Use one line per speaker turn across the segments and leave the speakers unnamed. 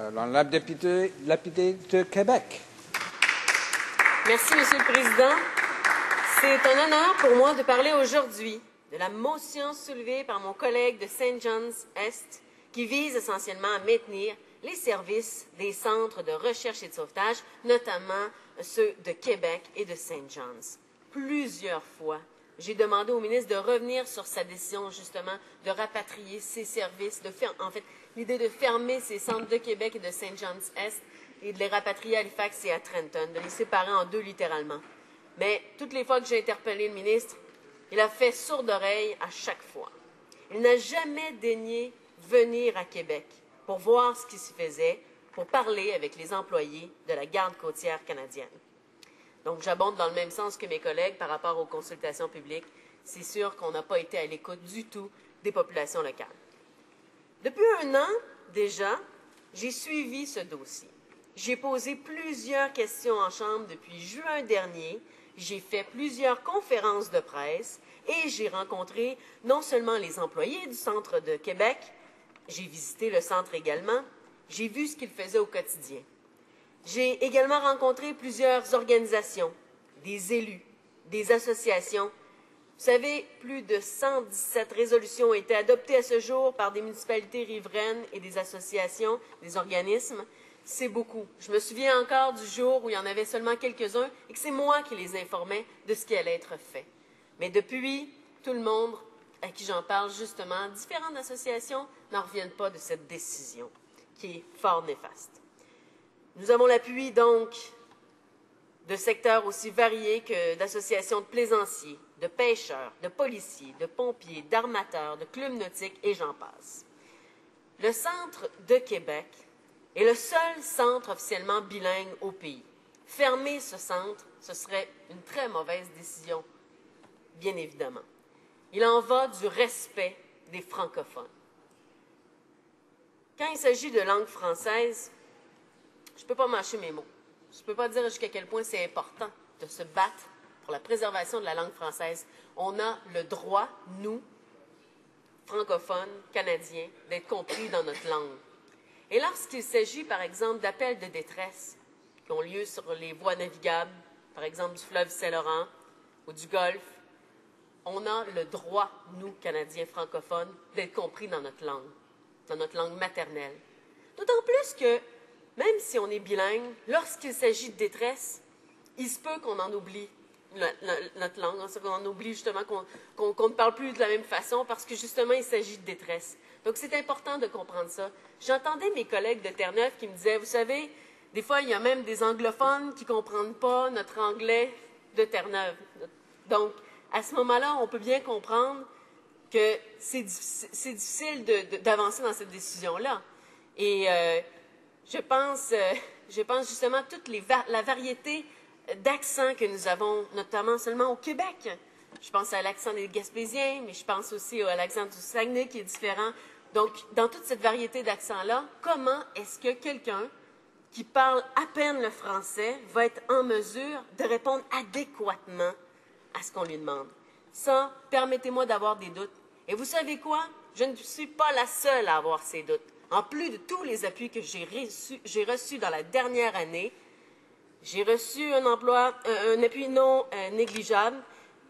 La députée de Québec.
Merci, Monsieur le Président. C'est un honneur pour moi de parler aujourd'hui de la motion soulevée par mon collègue de St. John's-Est qui vise essentiellement à maintenir les services des centres de recherche et de sauvetage, notamment ceux de Québec et de St. John's. Plusieurs fois, j'ai demandé au ministre de revenir sur sa décision, justement, de rapatrier ces services, l'idée de fermer ces centres de Québec et de St. John's-Est et de les rapatrier à Halifax et à Trenton, de les séparer en deux littéralement. Mais toutes les fois que j'ai interpellé le ministre, il a fait sourde oreille à chaque fois. Il n'a jamais daigné venir à Québec pour voir ce qui s'y faisait, pour parler avec les employés de la garde côtière canadienne. Donc, j'abonde dans le même sens que mes collègues par rapport aux consultations publiques. C'est sûr qu'on n'a pas été à l'écoute du tout des populations locales. Depuis un an, déjà, j'ai suivi ce dossier. J'ai posé plusieurs questions en Chambre depuis juin dernier. J'ai fait plusieurs conférences de presse et j'ai rencontré non seulement les employés du Centre de Québec, j'ai visité le centre également, j'ai vu ce qu'ils faisaient au quotidien. J'ai également rencontré plusieurs organisations, des élus, des associations. Vous savez, plus de 117 résolutions ont été adoptées à ce jour par des municipalités riveraines et des associations, des organismes. C'est beaucoup. Je me souviens encore du jour où il y en avait seulement quelques-uns et que c'est moi qui les informais de ce qui allait être fait. Mais depuis, tout le monde à qui j'en parle, justement, différentes associations n'en reviennent pas de cette décision qui est fort néfaste. Nous avons l'appui, donc, de secteurs aussi variés que d'associations de plaisanciers, de pêcheurs, de policiers, de pompiers, d'armateurs, de clubs nautiques et j'en passe. Le Centre de Québec est le seul centre officiellement bilingue au pays. Fermer ce centre, ce serait une très mauvaise décision, bien évidemment. Il en va du respect des francophones. Quand il s'agit de langue française, je ne peux pas mâcher mes mots. Je ne peux pas dire jusqu'à quel point c'est important de se battre pour la préservation de la langue française. On a le droit, nous, francophones, canadiens, d'être compris dans notre langue. Et lorsqu'il s'agit, par exemple, d'appels de détresse qui ont lieu sur les voies navigables, par exemple du fleuve Saint-Laurent ou du Golfe, on a le droit, nous, Canadiens francophones, d'être compris dans notre langue maternelle. D'autant plus que, même si on est bilingue, lorsqu'il s'agit de détresse, il se peut qu'on en oublie notre langue, qu'on en oublie justement, qu'on ne parle plus de la même façon parce que justement, il s'agit de détresse. Donc, c'est important de comprendre ça. J'entendais mes collègues de Terre-Neuve qui me disaient, vous savez, des fois, il y a même des anglophones qui ne comprennent pas notre anglais de Terre-Neuve. Donc, à ce moment-là, on peut bien comprendre que c'est difficile d'avancer dans cette décision-là. Et je pense justement à toute la variété d'accents que nous avons, notamment seulement au Québec. Je pense à l'accent des Gaspésiens, mais je pense aussi à l'accent du Saguenay qui est différent. Donc, dans toute cette variété d'accents-là, comment est-ce que quelqu'un qui parle à peine le français va être en mesure de répondre adéquatement à ce qu'on lui demande? Ça, permettez-moi d'avoir des doutes. Et vous savez quoi? Je ne suis pas la seule à avoir ces doutes. En plus de tous les appuis que j'ai reçus dans la dernière année, j'ai reçu un appui non négligeable,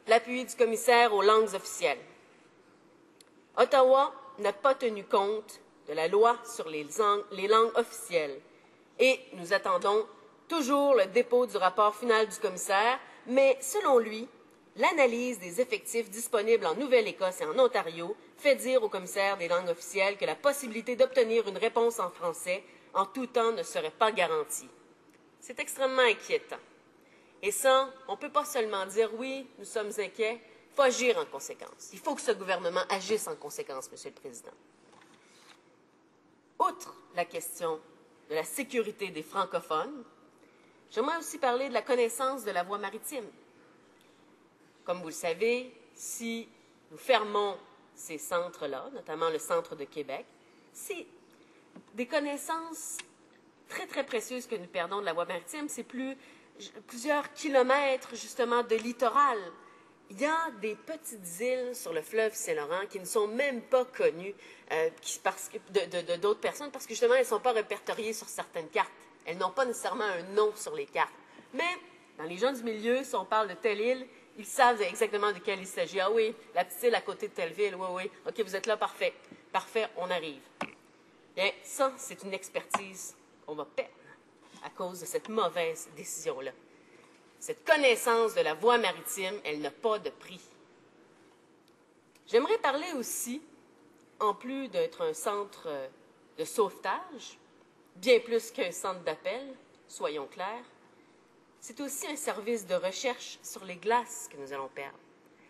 l'appui du commissaire aux langues officielles. Ottawa n'a pas tenu compte de la loi sur les langues officielles et nous attendons toujours le dépôt du rapport final du commissaire, mais selon lui, l'analyse des effectifs disponibles en Nouvelle-Écosse et en Ontario fait dire au commissaire des langues officielles que la possibilité d'obtenir une réponse en français en tout temps ne serait pas garantie. C'est extrêmement inquiétant. Et ça, on ne peut pas seulement dire « oui, nous sommes inquiets », il faut agir en conséquence. Il faut que ce gouvernement agisse en conséquence, Monsieur le Président. Outre la question de la sécurité des francophones, j'aimerais aussi parler de la connaissance de la voie maritime. Comme vous le savez, si nous fermons ces centres-là, notamment le Centre de Québec, c'est des connaissances très, très précieuses que nous perdons de la voie maritime. C'est plusieurs kilomètres, justement, de littoral il y a des petites îles sur le fleuve Saint-Laurent qui ne sont même pas connues d'autres personnes parce que justement, elles ne sont pas répertoriées sur certaines cartes. Elles n'ont pas nécessairement un nom sur les cartes. Mais dans les gens du milieu, si on parle de telle île, ils savent exactement de quelle il s'agit. Ah oui, la petite île à côté de telle ville, oui, oui. OK, vous êtes là, parfait. Parfait, on arrive. Bien, ça, c'est une expertise qu'on va perdre à cause de cette mauvaise décision-là. Cette connaissance de la voie maritime, elle n'a pas de prix. J'aimerais parler aussi, en plus d'être un centre de sauvetage, bien plus qu'un centre d'appel, soyons clairs, c'est aussi un service de recherche sur les glaces que nous allons perdre.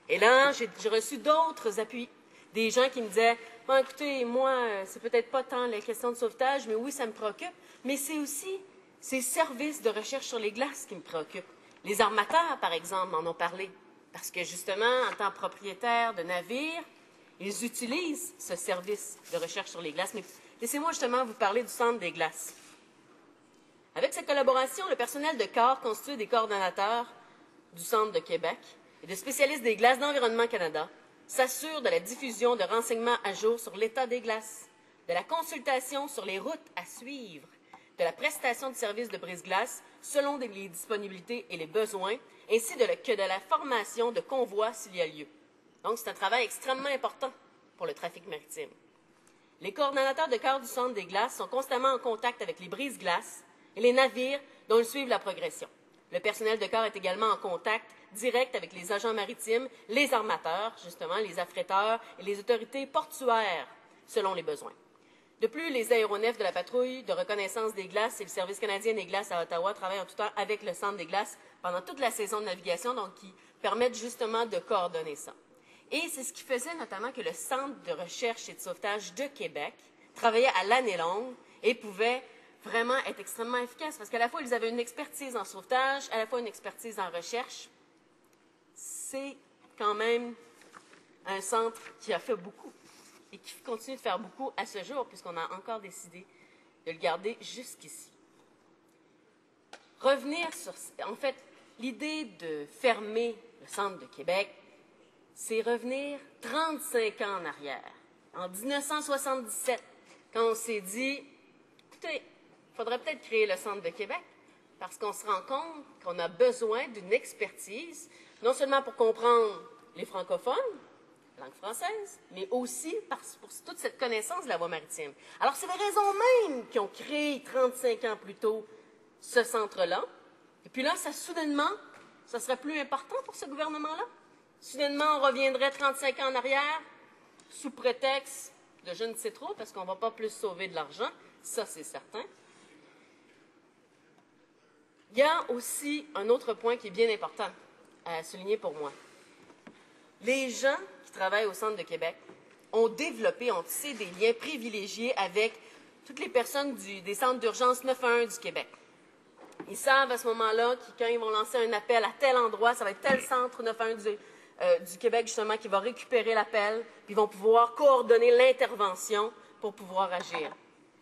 Et là, j'ai reçu d'autres appuis, des gens qui me disaient « Bon, écoutez, moi, c'est peut-être pas tant les questions de sauvetage, mais oui, ça me préoccupe, mais c'est aussi ces services de recherche sur les glaces qui me préoccupent. » Les armateurs, par exemple, m'en ont parlé, parce que justement, en tant que propriétaires de navires, ils utilisent ce service de recherche sur les glaces. Mais laissez-moi justement vous parler du Centre des glaces. Avec cette collaboration, le personnel de corps constitué des coordonnateurs du Centre de Québec et de spécialistes des glaces d'Environnement Canada s'assure de la diffusion de renseignements à jour sur l'état des glaces, de la consultation sur les routes à suivre, de la prestation de services de brise-glace selon les disponibilités et les besoins, ainsi que de la formation de convois s'il y a lieu. Donc, c'est un travail extrêmement important pour le trafic maritime. Les coordonnateurs de corps du Centre des glaces sont constamment en contact avec les brise-glaces et les navires dont ils suivent la progression. Le personnel de corps est également en contact direct avec les agents maritimes, les armateurs, justement, les affréteurs et les autorités portuaires, selon les besoins. De plus, les aéronefs de la patrouille de reconnaissance des glaces et le Service canadien des glaces à Ottawa travaillent en tout temps avec le Centre des glaces pendant toute la saison de navigation, donc qui permettent justement de coordonner ça. Et c'est ce qui faisait notamment que le Centre de recherche et de sauvetage de Québec travaillait à l'année longue et pouvait vraiment être extrêmement efficace parce qu'à la fois, ils avaient une expertise en sauvetage, à la fois une expertise en recherche. C'est quand même un centre qui a fait beaucoup et qui continue de faire beaucoup à ce jour, puisqu'on a encore décidé de le garder jusqu'ici. Revenir sur... En fait, l'idée de fermer le Centre de Québec, c'est revenir 35 ans en arrière. En 1977, quand on s'est dit, écoutez, il faudrait peut-être créer le Centre de Québec, parce qu'on se rend compte qu'on a besoin d'une expertise, non seulement pour comprendre les francophones, langue française, mais aussi pour toute cette connaissance de la voie maritime. Alors, c'est les raisons mêmes qui ont créé 35 ans plus tôt ce centre-là. Et puis là, soudainement, ça serait plus important pour ce gouvernement-là. Soudainement, on reviendrait 35 ans en arrière sous prétexte de je ne sais trop, parce qu'on ne va pas plus sauver de l'argent. Ça, c'est certain. Il y a aussi un autre point qui est bien important à souligner pour moi. Les gens qui travaillent au Centre de Québec ont développé, ont tissé des liens privilégiés avec toutes les personnes des centres d'urgence 911 du Québec. Ils savent à ce moment-là que quand ils vont lancer un appel à tel endroit, ça va être tel centre 911 du Québec, justement, qui va récupérer l'appel, puis ils vont pouvoir coordonner l'intervention pour pouvoir agir.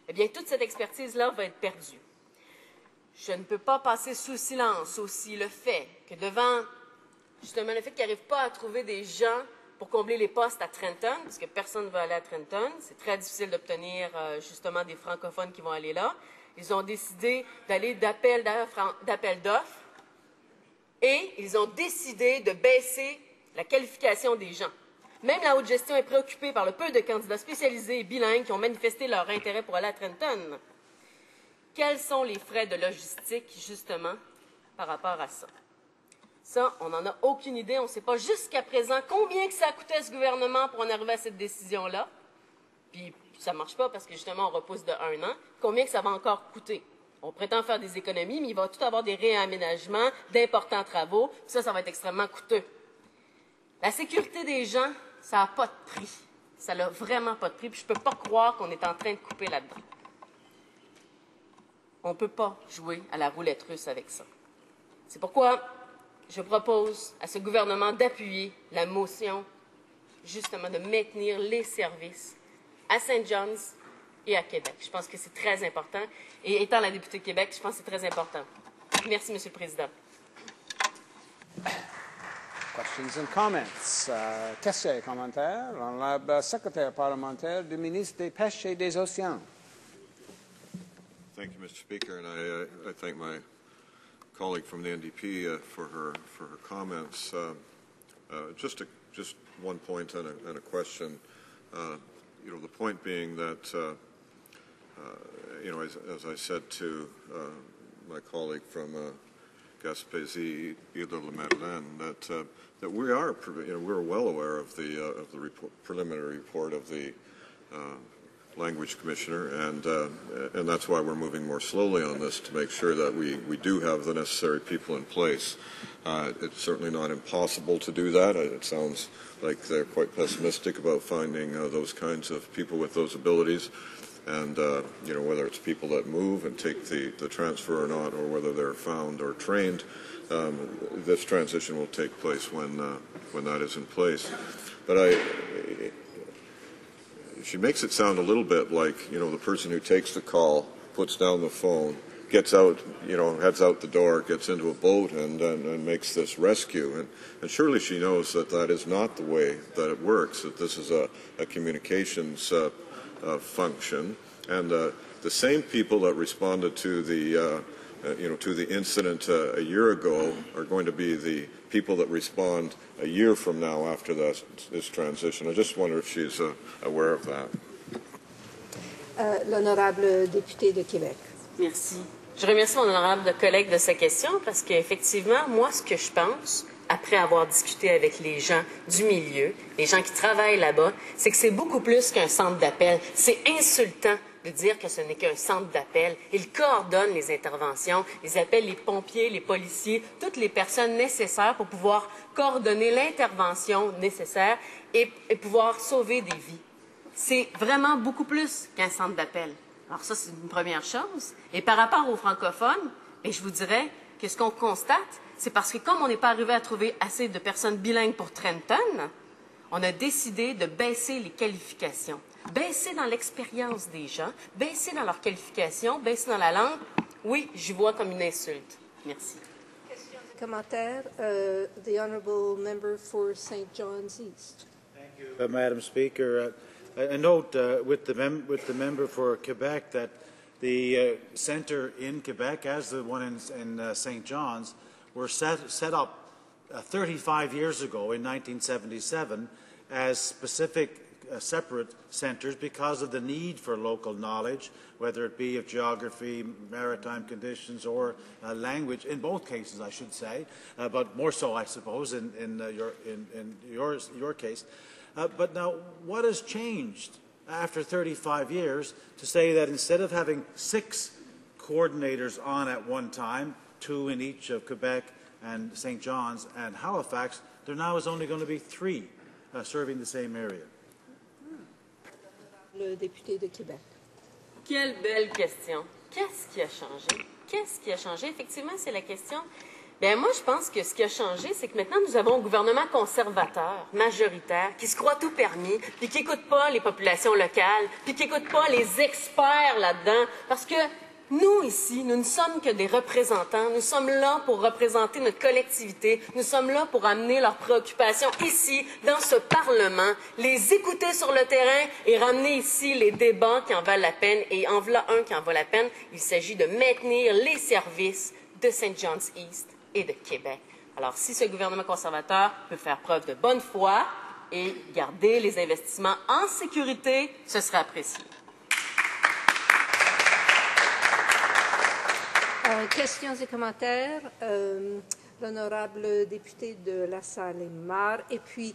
Eh bien, toute cette expertise-là va être perdue. Je ne peux pas passer sous silence aussi le fait que devant, justement, le fait qu'ils n'arrivent pas à trouver des gens pour combler les postes à Trenton, parce que personne ne va aller à Trenton, c'est très difficile d'obtenir justement des francophones qui vont aller là. Ils ont décidé d'aller d'appel d'offres et ils ont décidé de baisser la qualification des gens. Même la haute gestion est préoccupée par le peu de candidats spécialisés et bilingues qui ont manifesté leur intérêt pour aller à Trenton. Quels sont les frais de logistique, justement, par rapport à ça? Ça, on n'en a aucune idée. On ne sait pas jusqu'à présent combien que ça coûtait ce gouvernement pour en arriver à cette décision-là. Puis, ça ne marche pas parce que, justement, on repousse de 1 an. Combien que ça va encore coûter? On prétend faire des économies, mais il va tout avoir des réaménagements, d'importants travaux. Ça va être extrêmement coûteux. La sécurité des gens, ça n'a pas de prix. Ça n'a vraiment pas de prix. Puis je ne peux pas croire qu'on est en train de couper là-dedans. On ne peut pas jouer à la roulette russe avec ça. C'est pourquoi je propose à ce gouvernement d'appuyer la motion, justement, de maintenir les services à St. John's et à Québec. Je pense que c'est très important. Et étant la députée de Québec, je pense que c'est très important. Merci, M. le Président.
Question. questions and comments. Questions et commentaires. L'honorable secrétaire parlementaire du ministre des Pêches et des Océans.
Thank you, Mr. Speaker, and I thank my colleague from the NDP for her comments. Just one point and a question. You know, the point being that you know, as I said to my colleague from Gaspésie, Île-de-la-Madeleine, that we are, you know, we're well aware of the preliminary report of the Language Commissioner, and that's why we're moving more slowly on this, to make sure that we do have the necessary people in place. It's certainly not impossible to do that. It sounds like they're quite pessimistic about finding those kinds of people with those abilities. And, you know, whether it's people that move and take the transfer or not, or whether they're found or trained, this transition will take place when that is in place. But she makes it sound a little bit like, you know, the person who takes the call, puts down the phone, gets out, you know, heads out the door, gets into a boat and makes this rescue. And surely she knows that that is not the way that it works, that this is a communications function, and the same people that responded to the you know, to the incident a year ago are going to be the people that respond a year from now after this transition. I just wonder if she's aware of that.
L'honorable député de Québec.
Merci. Je remercie mon honorable collègue de sa question parce qu'effectivement, moi, ce que je pense, après avoir discuté avec les gens du milieu, les gens qui travaillent là-bas, c'est que c'est beaucoup plus qu'un centre d'appel. C'est insultant de dire que ce n'est qu'un centre d'appel. Il coordonne les interventions, ils appellent les pompiers, les policiers, toutes les personnes nécessaires pour pouvoir coordonner l'intervention nécessaire et pouvoir sauver des vies. C'est vraiment beaucoup plus qu'un centre d'appel. Alors ça, c'est une première chose. Et par rapport aux francophones, et je vous dirais que ce qu'on constate, c'est parce que comme on n'est pas arrivé à trouver assez de personnes bilingues pour Trenton, on a décidé de baisser les qualifications. Baisser dans l'expérience des gens, baisser dans leurs qualifications, baisser dans la langue, oui, j'y vois comme une insulte. Merci.
Questions et commentaires. The honourable member for St. John's East.
Thank you, Madam Speaker. A note with the member for Quebec that the centre in Quebec, as the one in St. John's, were set up 35 years ago in 1977 as specific separate centres because of the need for local knowledge, whether it be of geography, maritime conditions, or language. In both cases, I should say, but more so, I suppose, in your case. But now, what has changed after 35 years to say that instead of having 6 coordinators on at one time, 2 in each of Quebec and St. John's and Halifax, there now is only going to be 3 serving the same area?
Le député de Québec.
Quelle belle question. Qu'est-ce qui a changé? Qu'est-ce qui a changé? Effectivement, c'est la question. Bien, moi, je pense que ce qui a changé, c'est que maintenant, nous avons un gouvernement conservateur, majoritaire, qui se croit tout permis, puis qui n'écoute pas les populations locales, puis qui n'écoute pas les experts là-dedans. Parce que nous, ici, nous ne sommes que des représentants. Nous sommes là pour représenter notre collectivité. Nous sommes là pour amener leurs préoccupations ici, dans ce Parlement, les écouter sur le terrain et ramener ici les débats qui en valent la peine. Et en voilà un qui en vaut la peine. Il s'agit de maintenir les services de St. John's East et de Québec. Alors, si ce gouvernement conservateur peut faire preuve de bonne foi et garder les investissements en sécurité, ce serait apprécié.
Questions et commentaires. L'honorable député de La Salle-et-Mar. Et puis,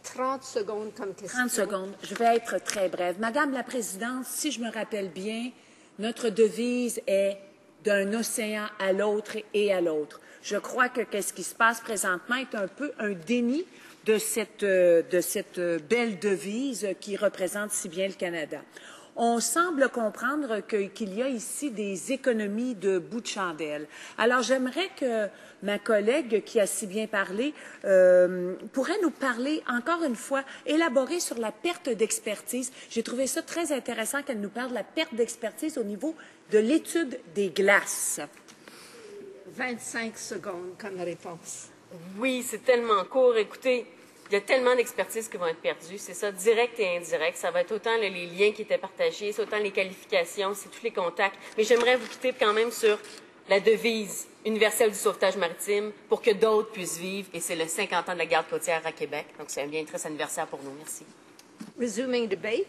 30 secondes comme question.
30 secondes. Je vais être très brève. Madame la Présidente, si je me rappelle bien, notre devise est d'un océan à l'autre et à l'autre. Je crois que ce qui se passe présentement est un peu un déni de cette belle devise qui représente si bien le Canada. On semble comprendre qu'il y a ici des économies de bout de chandelle. Alors, j'aimerais que ma collègue, qui a si bien parlé, pourrait nous parler, encore une fois, élaborer sur la perte d'expertise. J'ai trouvé ça très intéressant qu'elle nous parle de la perte d'expertise au niveau de l'étude des glaces.
25 secondes comme réponse.
Oui, c'est tellement court. Écoutez, il y a tellement d'expertises qui vont être perdues. C'est ça, direct et indirect. Ça va être autant les liens qui étaient partagés, c'est autant les qualifications, c'est tous les contacts. Mais j'aimerais vous quitter quand même sur la devise universelle du sauvetage maritime pour que d'autres puissent vivre. Et c'est le 50 ans de la garde côtière à Québec. Donc, c'est un bien triste anniversaire pour nous. Merci.
Resuming debate.